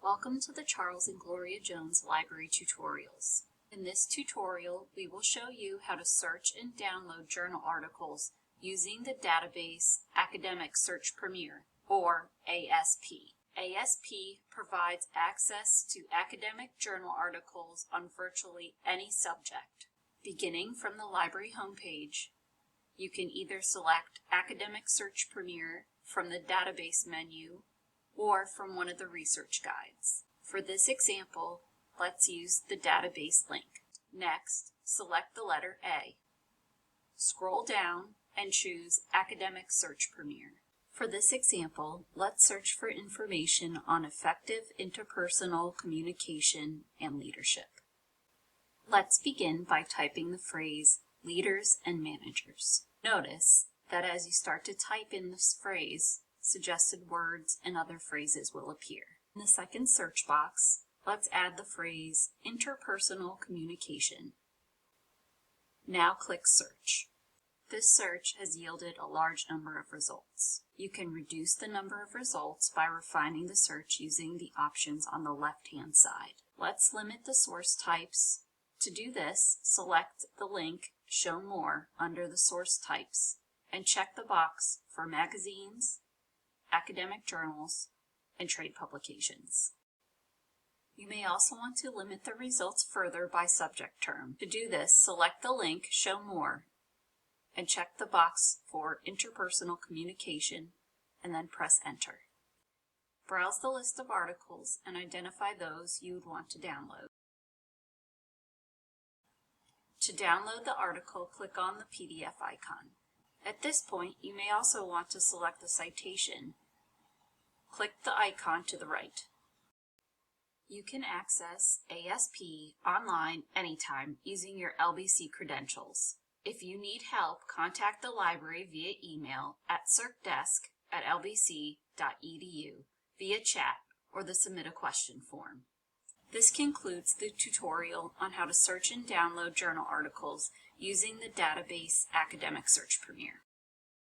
Welcome to the Charles and Gloria Jones Library Tutorials. In this tutorial, we will show you how to search and download journal articles using the database Academic Search Premier, or ASP. ASP provides access to academic journal articles on virtually any subject. Beginning from the library homepage, you can either select Academic Search Premier from the database menu or from one of the research guides. For this example, let's use the database link. Next, select the letter A. Scroll down and choose Academic Search Premier. For this example, let's search for information on effective interpersonal communication and leadership. Let's begin by typing the phrase leaders and managers. Notice that as you start to type in this phrase, suggested words and other phrases will appear. In the second search box, let's add the phrase interpersonal communication. Now click Search. This search has yielded a large number of results. You can reduce the number of results by refining the search using the options on the left-hand side. Let's limit the source types. To do this, select the link Show More under the source types and check the box for magazines, academic journals, and trade publications. You may also want to limit the results further by subject term. To do this, select the link Show More and check the box for interpersonal communication and then press Enter. Browse the list of articles and identify those you would want to download. To download the article, click on the PDF icon. At this point, you may also want to select the citation. Click the icon to the right. You can access ASP online anytime using your LBC credentials. If you need help, contact the library via email at circdesk@lbc.edu, via chat, or the Submit a Question form. This concludes the tutorial on how to search and download journal articles using the database Academic Search Premier.